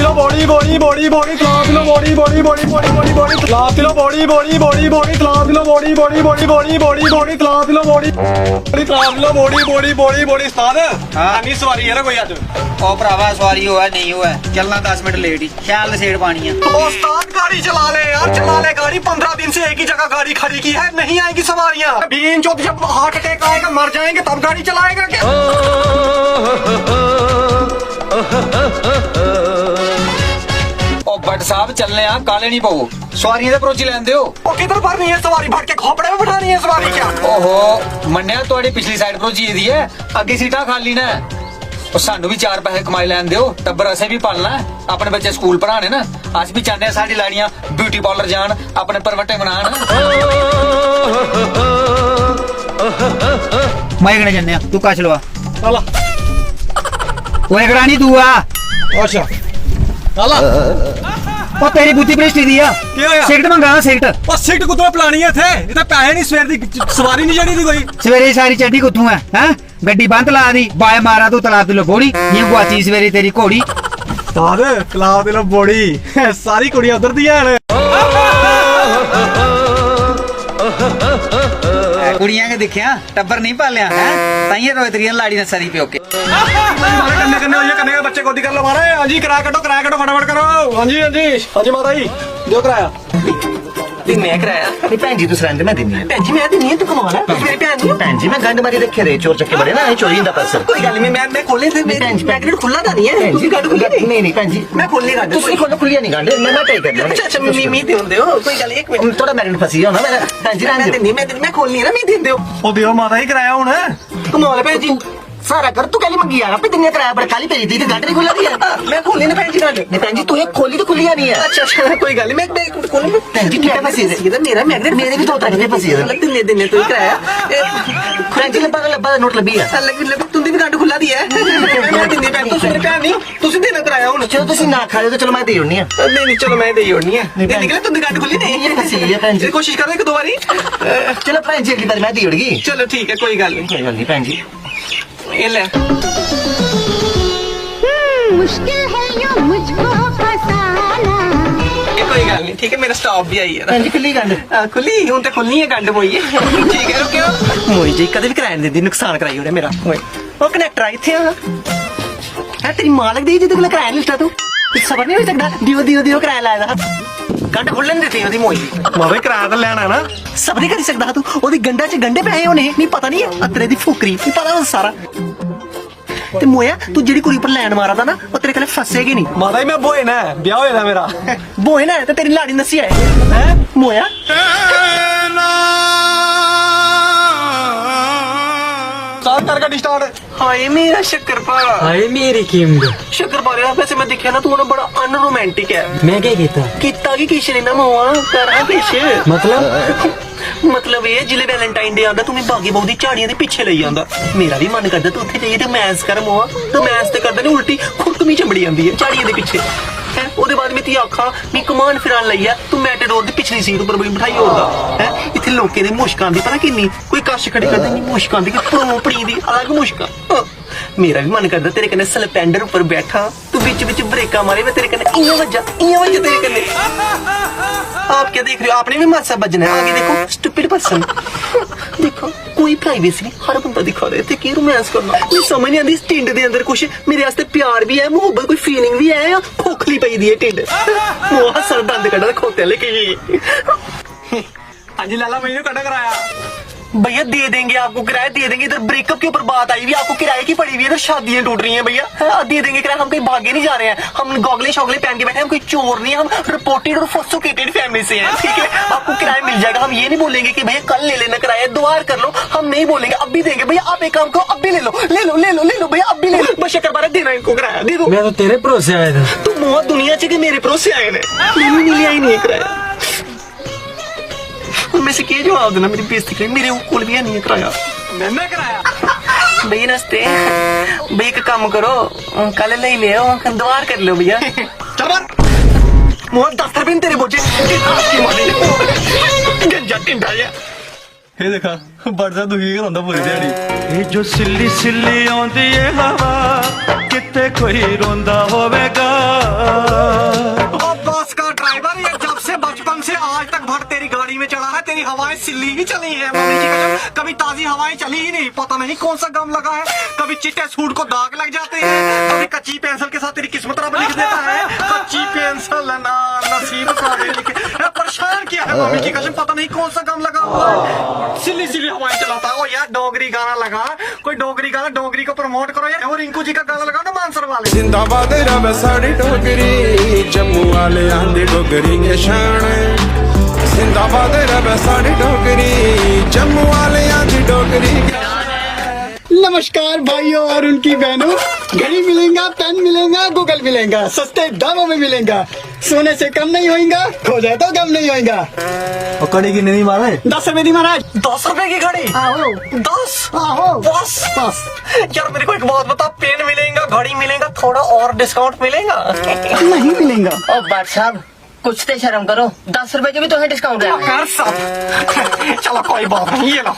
लो body body body body class लो body body body body body body class लो body body body body class लो body body body body body body class लो body body class लो body body body body उस्ताद नहीं सवारी है ना कोई आज ओ भरावा सवारी हुआ नहीं हुआ चलना 10 मिनट लेट ही ख्याल सेड़ पानी है। उस्ताद गाड़ी चला ले यार, चला ले गाड़ी। 15 दिन से एक ही जगह गाड़ी खड़ी की है, नहीं आएगी सवारियां। बीन चौथ जब हार्ट अटैक आएगा मर जाएंगे तब गाड़ी चलाएगा क्या? ओ भट्ट साहब चलने आप काले नहीं पाओ सवारियां तो परोची लेंदे हो। ओ किधर भरनी है सवारी? भट के खोपड़े में बैठानी है सवारी क्या? ओहो मन्निया थोड़ी पिछली साइड परोची दी है, अगे सीटा खाली ना और सानू भी 4 पैसे कमाई लैन दो, टब्बर असें भी पालना है, अपने बच्चे स्कूल पढ़ाने ना। अस भी चाहते हैं साडी लाड़ियां ब्यूटी पार्लर जान, अपने परवटे बनान। मैं कने जन्ने तू का चलवा चला ओए गरानी तू आ। अच्छा चला ओ तेरी बुद्धि भ्रष्ट दी आ की होया? सिगरेट मंगाना सिगरेट। ओ सिगरेट कुत्तों पिलानी है थे, इधर पैसे नहीं सवेर दी सवारी नहीं चढ़ी थी कोई। सवेरे सारी चड्डी कुत्थू है हैं? गड्डी बंद ला दी बाय मारा तू तला दिलो बोड़ी ये गुआची सवेरे तेरी घोड़ी। उस्ताद कला दिलो बोड़ी सारी कुड़ियां उधर दी हैं। कुड़ियां के दिखिया टब्बर नहीं पालिया है ताइये रोए तेरी लाड़ी ने सरी पियो के। हमारे कन्ने कन्ने होइए, कन्ने के बच्चे गोदी कर लो मारे। हां जी किराया कटो फटाफट करो। हां जी हां जी माता जी दो किराया। मैं कराया भैन जी तुस रैंदे मैं दिन्नी भैन जी मैं दिन्नी तू कमाल है मेरी भैन जी भैन जी मैं गंड मारी रखे रहे चोर चक्के बड़े ना चोरी होंदा पर्स कोई गल नहीं मैं खोलने थे पैकेट खुला था नहीं है तुसी गंड खुली नहीं नहीं भैन जी मैं खोलने गंड तुसी खोलो खुलिया नहीं गंड मैं ट्राई करना अच्छा मी दे होंदे हो कोई गल एक मिनट थोड़ा मैग्नेट फसी हो ना मैं भैन जी मैं दिन्नी मैं खोलनी ना मी दिंदे हो ओ दियो माता जी किराया हुन कमाल है भैन जी सारा कर तू कैली मंगी यार पे दिन्ने कराया बड़ा काली पेरी थी गंड नहीं खुला दिया मैं खोलनी ना भैन जी गंड नहीं भैन जी तू एक खोली तो खुलिया नहीं है अच्छा कोई गल नहीं मैं खोलूं भैन जी ठीक है फसी इधर मेरा मैग्नेट मेरे भी 2 तरह फसी है दिन्ने दिन्ने तू कराया भैन जी लब्बा नोट लब्बी है लगी तुंदी भी गंड खुला दी है मैं दिन्नी भैन तू मेरे भैन नहीं तुसी देना कराया हुन चलो तुसी ना खा रहे तो चलो मैं दे होनी है नहीं चलो मैं दे होनी है नहीं निकले तुंदी गंड खुली नहीं ये फसी है भैन जी कोशिश कर एक दो बारी चलो भैन जी अगली बार मैं दी होगी चलो ठीक है कोई गल नहीं कोई गल नहीं भैन जी ये ले मुश्किल है यूं मुझको फसाना। ये कोई गल नहीं ठीक है मेरा स्टॉप भी आई है भैन जी खुली गंड खुली हूं तो खुलनी है गंड मोई ठीक है रुकियो मोई जी कदे भी कराया नहीं दी नुकसान कराई ओरे मेरा मोई वो कनेक्टर आई थे है तेरी मालक दी जिद कोल कराया लिस्टा तू सबर नहीं हो सकदा दियो कराया लाया था गंड खुलन देती ओदी मोई माता जी किराया तो लेना ना सब नहीं कर सकदा तू ओदी गंडा च गंडे पे आए होने नहीं पता नहीं है अतरे दी फुकरी नहीं पता सारा ते मोया तू जेडी कुड़ी पर लैंड मारा था ना वो तेरे कने फसेगी नहीं माता जी मैं बोए ना ब्याह होया था मेरा बोए ना ते तेरी लाड़ी नसी है हैं मोया स्टार्ट कर गाड़ी स्टार्ट। हाय मेरा शक्करपारा हाय मेरी किंग शक्करपारा वैसे मैं देखा ना तू ना बड़ा अनरोमांटिक है मैं क्या कीता किता की किश नहीं ना मोआ करा किश मतलब ये जिले वैलेंटाइन डे आंदा तुम्हें बागी बहु दी झाड़ियां दे पीछे ले जांदा मेरा भी मन करदा तू उत्थे जाइए ते मैच कर मोआ तो मैच ते करदा नहीं उल्टी खुरकमी चमड़ी आंदी है झाड़ियां दे पीछे है ओदे बाद में ती आखा मी कमान फिरान लईया तू मैटाडोर दी पिछली सीट ऊपर बिठाई होंदा है इत्थे लोकें दी मुश्क आंदी पता किन्नी कोई कश खड़ी करदा नहीं मुश्क आंदी कि प्रोपड़ी दी अलग मुश्क मेरा भी मन करदा तेरे कन्ने स्लैंडर ऊपर बैठा तू बीच ब्रेका मारे मैं तेरे कन्ने इयां वज्जा तेरे कन्ने आप क्या देख रहे हो आपने भी मासा बजना है आगे देखो स्टूपिड पर्सन देखो कोई प्राइवेसी नहीं हर बंदा दिखा रहा है की रोमांस करना मुझे समझ नहीं आती इस टिंड दे अंदर कुछ मेरे वास्ते प्यार भी है मोहब्बत कोई फीलिंग भी है या खोखली पई दी है टिंड मोह सर दंद कड़ा खोते लेके हाँ जी लाला मैंने कटा कराया भैया दे देंगे आपको किराया दे देंगे इधर ब्रेकअप के ऊपर बात आई हुई आपको किराए की पड़ी हुई है इधर शादियां टूट रही हैं भैया दे देंगे किराया हम कहीं भागे नहीं जा रहे हैं हम गॉगले शॉगले पहन के बैठे हम कोई चोर नहीं हम रिपोर्टेड और सोफिस्टिकेटेड फैमिली से हैं ठीक है आपको किराया मिल जाएगा हम ये नहीं बोलेंगे कि भैया कल ले लेना किराया दुआर कर लो हम नहीं बोलेंगे अब भी देंगे भैया आप एक काम करो अब भी ले लो भैया अब भी ले लो बस शक्कर देना इनको किराया दे दो मैं तो तेरे भरोसे आया था तू बहुत दुनिया च मेरे भरोसे आए ने नहीं लिया ही नहीं है किराया मैं से क्या जवाब देना मेरी बेइज्जती करें मेरे कोल भी नहीं है किराया मैंने कराया भैया नमस्ते भैया एक काम करो कल ले ले दुआर कर लो भैया चल बार मोहन 10 रुपए तेरे बोझे गंजा टिंडा या ये देखा बड़ा दुखी करांदा पूरी दिहाड़ी ये जो सिल्ली सिल्ली आंदी है हवा किते कोई रोंदा होवेगा नहीं हवाएं सिल्ली ही चली है मम्मी की कसम, कभी ताजी हवाएं चली ही नहीं। पता नहीं कौन सा गम लगा है, कभी चिट्टे सूट को दाग लग जाते हैं, कभी कच्ची पेंसिल के साथ तेरी किस्मत रब लिख देता है। कच्ची पेंसिल ना नसीब सारे लिखे, परेशान किया है मम्मी की कसम, पता नहीं कौन सा गम लगा हुआ है, सिल्ली सिल्ली हवाएं चलाता है। ओ यार डोगरी गाना लगा, कोई डोगरी गाना, डोगरी को प्रमोट करो यार। और रिंकू जी का गाना लगा ना मानसर वाले। जिंदाबाद रब साड़ी डोगरी, जम्मू वाले आंदी डोगरी के शान। जिंदाबाद रब साड़ी डोगरी, जम्मू वाले आंदी डोगरी के। नमस्कार भाइयों और उनकी बहनों, घड़ी मिलेगा, पेन मिलेगा, गूगल मिलेगा, सस्ते दामों में मिलेगा, सोने से कम नहीं होएगा, खो जाए तो गम नहीं होएगा। और कड़ी की नहीं मारे 10 रुपए दी महाराज। 10 रुपए की घड़ी? आहो 10? आहो बस बस। यार मेरे को एक बात बता, पेन मिलेगा, घड़ी मिलेगा, थोड़ा और डिस्काउंट मिलेगा? नहीं मिलेगा। ओ बाट साहब कुछ तो शर्म करो, 10 रुपए के भी तो है डिस्काउंट है। कर सब चलो कोई बात नहीं, ये लो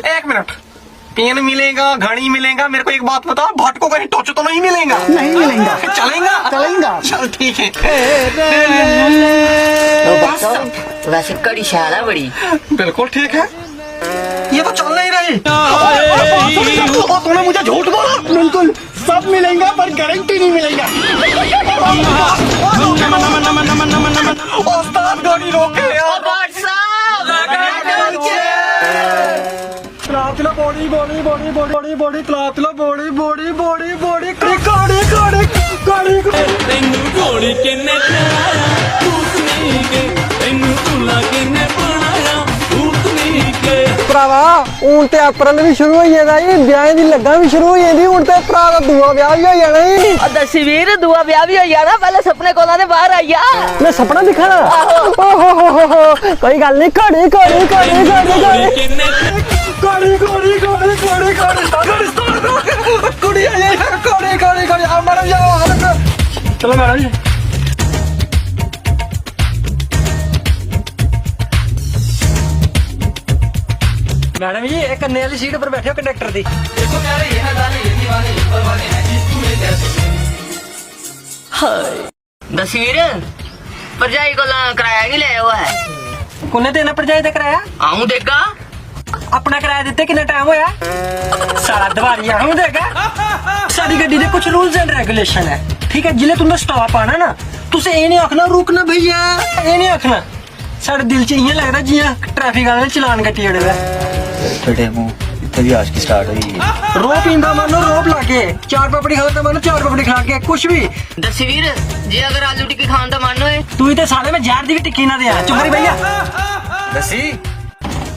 1 मिनट। पेन मिलेगा, घड़ी मिलेगा, मेरे को एक बात बताओ, भट को कहीं टोच तो नहीं मिलेगा? नहीं मिलेगा। चलेगा? चलेगा। चल ठीक है। वैसे कड़ी शान है बड़ी। बिल्कुल ठीक है, ये तो चल नहीं रही। तूने मुझे झूठ बोला। बिल्कुल सब मिलेगा पर गारंटी नहीं मिलेगा। उस्ताद गाड़ी रोके यार। Club body body body body body body club body body body body कड़ी कड़ी कड़ी ਤੈਨੂੰ ਘੋੜੀ ਕਿੰਨੇ ਚੜਾਇਆ ਭੂਤ ਨਹੀਂ ਕੇ ਤੈਨੂੰ ਤੁਲਾ ਕਿੰਨੇ ਬਣਾਇਆ ਭੂਤ ਨਹੀਂ ਕੇ ਭਰਾਵਾ ਹੁਣ ਤੇ ਅਪ੍ਰੈਲ ਵੀ ਸ਼ੁਰੂ ਹੋ ਜਾਂਦਾ ਜੀ, ਵਿਆਹ ਦੀ ਲੱਗਾ ਵੀ ਸ਼ੁਰੂ ਹੋ ਜਾਂਦੀ, ਹੁਣ ਤੇ ਭਰਾ ਦਾ ਦੂਆ ਵਿਆਹ ਵੀ ਹੋ ਜਾਣਾ ਜੀ। दसी वीर दुआ ब्याह भी हो जाना, पहले सपने कोला दे बाहर आई आ। ਮੈਂ ਸੁਪਨਾ ਦਿਖਾਣਾ। ਓਹੋ ਕੋਈ ਗੱਲ ਨਹੀਂ, ਘੜੀ ਘੜੀ ਘੜੀ ਘੜੀ ਘੜੀ ਕਿੰਨੇ कड़ी कड़ी कड़ी कड़ी कड़ी कुड़ी आई कड़ी कड़ी कड़ी मैडम जाओ। चलो मैडम जी। ਮੈਡਮ ਜੀ ਇਹ ਕੰਨੇ ਵਾਲੀ ਸੀਟ ਉੱਪਰ ਬੈਠੇ ਹੋ ਕੰਡਕਟਰ ਦੀ। दसी वीर भरजाई को किराया की ले हुआ है? ਕੋਨੇ ਦੇਣਾ ਭਰਜਾਈ ਦਾ ਕਿਰਾਇਆ? आऊं देगा ਆਪਣਾ ਕਿਰਾਇਆ ਦਿੱਤੇ ਕਿੰਨਾ ਟਾਈਮ ਹੋਇਆ? ਸਾਰਾ ਦਿਵਾਲੀ ਆਉਂ ਦੇਗਾ। ਸਾਡੀ ਗੱਡੀ ਦੇ ਕੁਝ ਰੂਲਸ ਐਂਡ ਰੈਗੂਲੇਸ਼ਨ ਹੈ, ਠੀਕ ਹੈ? ਜਿਲੇ ਤੁੰਦਾ ਸਟਾਪ ਆਣਾ ਨਾ, ਤੁਸੀਂ ਇਹ ਨਹੀਂ ਆਖਣਾ ਰੁਕਣਾ ਭਈਆ, ਇਹ ਨਹੀਂ ਆਖਣਾ। ਸਾਡੇ ਦਿਲ 'ਚ ਇਹ ਲੱਗਦਾ ਜਿਵੇਂ ਟ੍ਰੈਫਿਕ ਵਾਲੇ ਨੇ ਚਲਾਨ ਕੱਟੀ ਜੜੇ ਦਾ। ਫਟੇ ਮੂੰਹ ਇੱਥੇ ਦੀ ਆਸ਼ਕੀ ਸਟਾਰਟ ਹੋਈ। ਰੋ ਪੀਂਦਾ ਮਾਨੋ ਰੋਬ ਲਾ ਕੇ, ਚਾਰ ਪਪੜੀ ਖਾਂਦਾ ਮਾਨੋ ਚਾਰ ਪਪੜੀ ਖਾ ਕੇ, ਕੁਛ ਵੀ। दसी वीर जी अगर आलू टिक्की खान का मन होए ਤੂੰ ਤੇ ਸਾਲੇ ਮੈਂ ਜ਼ਹਿਰ ਦੀ ਵੀ ਟਿੱਕੀ ਨਾ ਦਿਆ। ਚੁੱਪ ਕਰੀ ਭਈਆ। ਦੱਸੀ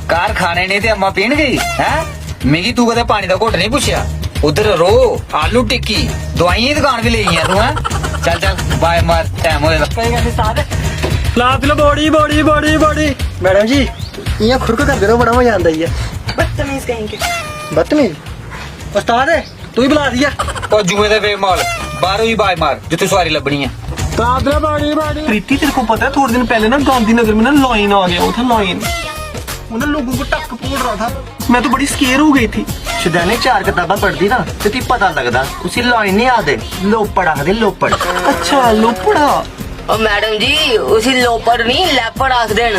ਕਾਰ ਖਾਣੇ ਨੇ ਤੇ ਅੰਮਾ ਪੀਣ ਗਈ ਹੈ? ਮਿਗੀ ਤੂੰ ਕਦੇ ਪਾਣੀ ਦਾ ਘੁੱਟ ਨਹੀਂ ਪੁੱਛਿਆ? ਉਧਰ ਰੋ ਆਲੂ ਟਿੱਕੀ ਦਵਾਈਆਂ ਦੀ ਦੁਕਾਨ ਵੀ ਲਈ ਆ ਤੂੰ ਹੈ? ਚੱਲ ਚੱਲ ਬਾਏ ਮਾਰ, ਟਾਈਮ ਹੋਏਗਾ। ਕੋਈ ਗੱਲ ਨਹੀਂ ਸਾਦ। ਲਾਤ ਲੋ ਬੋੜੀ ਬੋੜੀ ਬੋੜੀ ਬੋੜੀ। ਮੈਡਮ ਜੀ ਇਹ ਖੁਰਕ ਕਰਦੇ ਰਹੋ, ਬੜਾ ਮਜ਼ਾ ਆਉਂਦਾ ਹੀ ਹੈ। बदतमीज कहेंगे। ਬਦਤਮੀਜ਼ ਉਸਤਾਦ ਤੂੰ ਹੀ ਬੁਲਾ ਦਿਆ। ਉਹ ਜੂਏ ਦੇ ਵੇ ਮਾਲ ਬਾਹਰੋਂ ਹੀ ਬਾਏ ਮਾਰ ਜਿੱਥੇ ਸਵਾਰੀ ਲੱਭਣੀ ਹੈ। क्लाब बॉडी बॉडी प्रीति तेरे को पता है थोड़े दिन पहले ना गांधीनगर में ना लाइन आ गया, वो था लाइन, वो ना लोगों को टक फोड़ रहा था, मैं तो बड़ी स्केयर हो गई थी। शुदाने 4 किताबा पढ़ती ना तो ती पता लगदा उसी लाइन नहीं आदे लोपड़ आखदे लोपड़। अच्छा लोपड़ा ओ मैडम जी उसी लोपड़ नहीं लेपड़ आख देन।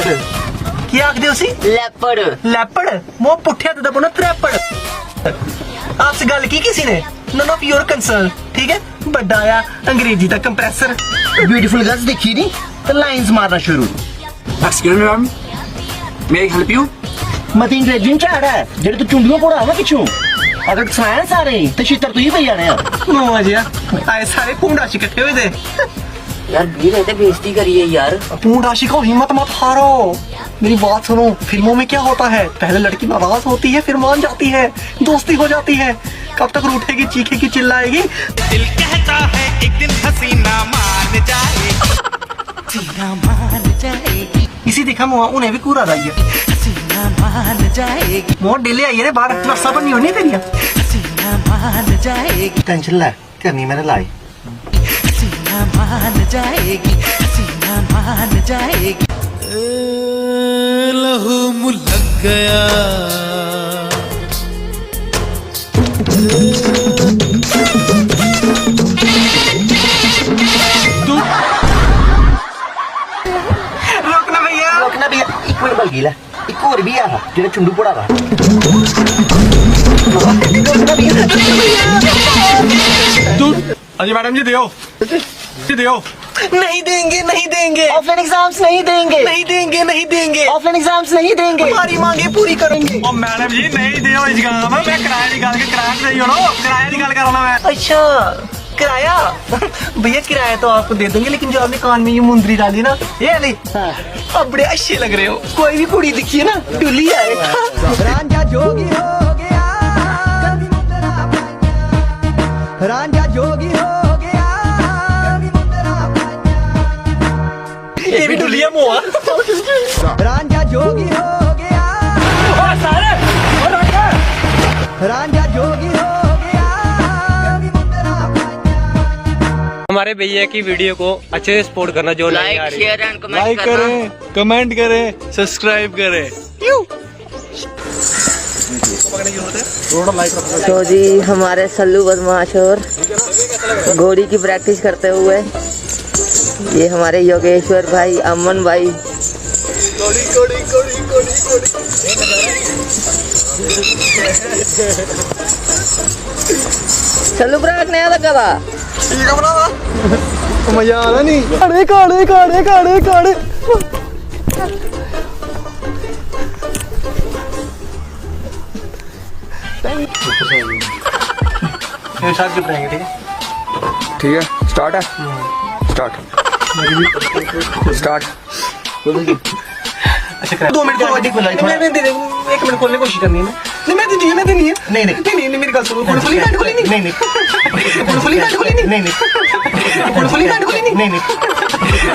क्या आखदे उसी? लेपड़ लैपड़ मो पुठिया ते दबो ना त्रैपड़। आपसे गल की किसी ने? नन ऑफ योर कंसर्न, ठीक है? बड़ा आया अंग्रेजी का कंप्रेसर। ब्यूटीफुल गर्ल्स देखी नी तो लाइंस मारना शुरू। Excuse me ma'am, may I help you? मती अंग्रेजी झाड़ है जेड़े तू चुंडियों पड़ा ना पिछू, अगर सुनाया सारे तो छितर तू ही पई जाने आ। नो अजिया आए सारे पूंडाशी इकट्ठे हुए थे। यार वीर ये तो बेइज्जती करी है यार। पूंडाशी को हिम्मत मत हारो, मेरी बात सुनो। फिल्मों में क्या होता है, पहले लड़की नाराज होती है, फिर मान जाती है, दोस्ती हो जाती है, कब तक रूठेगी, चीखेगी, चिल्लाएगी। ਦਿਲ कहता है एक दिन हसीना मान जाए, हसीना मान जाएगी, इसी दिखा मुआ उन्हें भी कूरा रही है। हसीना मान जाएगी, मोह डेले आई है रे बाहर, नर्सा पर नहीं होनी तेरी। हसीना मान जाएगी, टेंशन ले करनी मैंने लाई। हसीना मान जाएगी, हसीना मान जाएगी। लहू मुलक गया, रोकना भैया, रोकना भैया एक मिनट बल गीला ਇੱਕ ਹੋਰ ਵੀ ਆ ਜਿਹੜਾ ਚੁੰਡੂ ਪੜਾ ਵਾ ਹਾਂਜੀ ਮੈਡਮ ਜੀ ਦਿਓ ਜੀ ਦਿਓ नहीं देंगे नहीं देंगे ऑफलाइन एग्जाम्स नहीं देंगे नहीं देंगे नहीं देंगे ऑफलाइन एग्जाम्स नहीं देंगे हमारी मांगे पूरी करेंगे ਉਹ ਮੈਡਮ ਜੀ ਨਹੀਂ ਦਿਓ ਇਸਗਾਮ ਮੈਂ ਕਿਰਾਏ ਦੀ ਗੱਲ ਕਿਰਾਇਆ ਨਹੀਂ ਹੋਣਾ ਕਿਰਾਏ ਦੀ ਗੱਲ ਕਰਨਾ ਮੈਂ अच्छा किराया भैया किराया तो आपको दे देंगे लेकिन जो आपने कान में ये मुंदरी डाली ना ये वाली अब बड़े अच्छे लग रहे हो कोई भी कुड़ी दिखिए ना डुली आए रांझा जोगी हो गया रांझा जोगी हो गया ये भी डुलिया मुआ रांझा जोगी हो गया रांझा जोगी हो गया हमारे भैया की वीडियो को अच्छे से सपोर्ट करना जो नहीं आ रही है। लाइक करें कमेंट करें सब्सक्राइब करें तो जी हमारे सल्लू बदमाश और घोड़ी की प्रैक्टिस करते हुए ये हमारे योगेश्वर भाई, अमन भाई, सल्लू प्रैक्ट नया लगा था। मजा आ रहा नहीं काड़े काड़े काड़े काड़े काड़े साथ चुप रहेंगे ठीक है ठीक है स्टार्ट है स्टार्ट स्टार्ट अच्छा 2 मिनट को मैं दे 1 मिनट खोलने की कोशिश करनी है नहीं मैं देनी है नहीं नहीं मेरी गल सुनो खुली काट खोली नहीं नहीं खुली काट खोली नहीं नहीं खुली काट खोली नहीं नहीं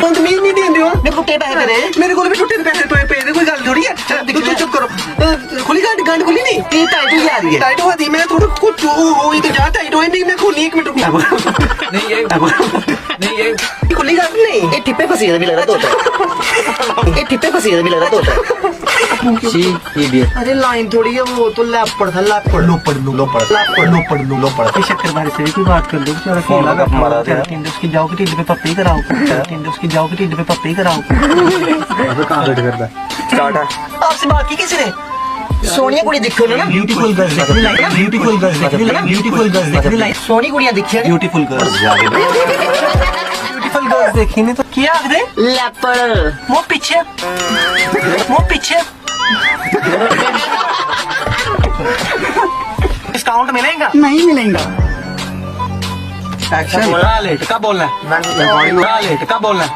तुम तमीज नहीं देंदे हो ने टुੱਟੇ ਪੈਸੇ ਤੇਰੇ मेरे को भी टुटे पैसे पे दे कोई गल थोड़ी है तू चुप करो खुली काट गांड खोली नहीं ਕੀ ਟਾਈਟ ਹੋ ਰਹੀ ਹੈ टाइट हुआ थी मैं थोड़ा कुछ हो ही तो जा टाइट हो नहीं मैं खोली 1 मिनट नहीं ये खुली काट नहीं ਇਹ ਠਿੱਪੇ ਫਸੀ ਦਾ ਵੀ ਲੱਗਦਾ ਤੋਤਾ ਇਹ ਠਿੱਪੇ ਫਸੀ ਦਾ ਵੀ ਲੱਗਦਾ ਤੋਤਾ अरे लाइन थोड़ी है वो तो लापड़ था लापड़ लोपड़ लोपड़ शक्कर बारे से भी बात कर लो उसकी जाओ कि टिड्ड पे पप्पी कराओ उसकी जाओ कि टिड्ड पे पप्पी कराओ स्टार्ट है आपसे बात की किसी ने ਸੋਹਣੀਆਂ ਕੁੜੀ ਦੇਖੋ ਨਾ ब्यूटीफुल गर्ल्स देख रही लाइक ब्यूटीफुल गर्ल्स देख रही लाइक ब्यूटीफुल गर्ल्स देख रही लाइक ਸੋਹਣੀ ਕੁੜੀਆਂ ਦੇਖੀਆਂ ਨੇ ब्यूटीफुल गर्ल्स ब्यूटीफुल गर्ल्स देखी ने तो क्या आख दे लेपर्ड वो पीछे डिस्काउंट मिलेगा नहीं मिलेगा एक्शन लेट कब बोलना है लेट कब बोलना है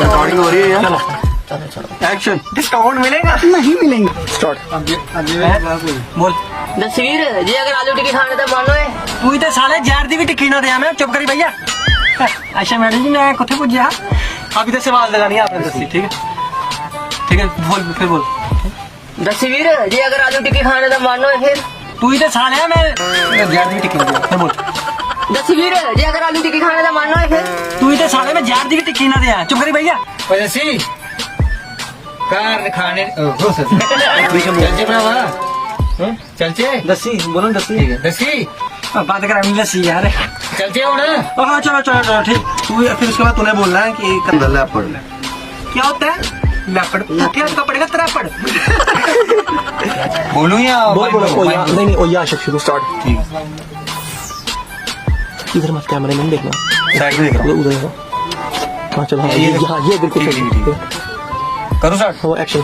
रिकॉर्डिंग हो रही है चलो एक्शन डिस्काउंट मिलेगा नहीं मिलेगा स्टार्ट बोल दसवीर जी अगर आलू टिक्की खाने का मन होए तू ही तो साले जार दी भी टिक्की ना दिया मैं चुप करी भैया अच्छा मैडम जी मैं कुत्थे पुज्जा अभी तो सवाल लगानी है आपने दसी ठीक है बोल फिर बोल दसवीर जी अगर आलू टिक्की खाने का मन होए फिर तू ही तो साले मैं जार दी भी टिक्की ना दिया फिर बोल दसवीर जी अगर आलू टिक्की खाने का मन होए फिर तू ही तो साले मैं जार दी भी टिक्की ना दिया चुप करी भैया वैसे कार खाने चल भरावा चल दसी बोलो दसी दसी बात करा लस्सी यार चल हुन हाँ चलो ठीक तू फिर उसके बाद तूने बोलना है कि क्या होता है लैपड़ का पड़ेगा त्रैपड़ बोलूं या नहीं ओ या शुरू स्टार्ट ठीक इधर मत कैमरे में देखना साइड में देख रहा उधर हाँ चलो हाँ ये बिल्कुल ठीक करो स्टार्ट वो एक्शन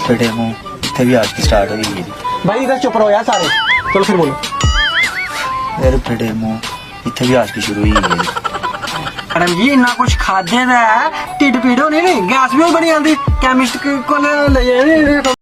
बेटे मुंह इतने भी आज की स्टार्ट हुई भाई इधर चुप रहो यार सारे चलो फिर बोलो मेरे बेटे मुंह इतने भी आज की शुरू हुई मैडम जी इन्ना कुछ खादे दा टिड्ड पीड़ होनी नहीं गैस भी बड़ी आंदी केमिस्ट को ले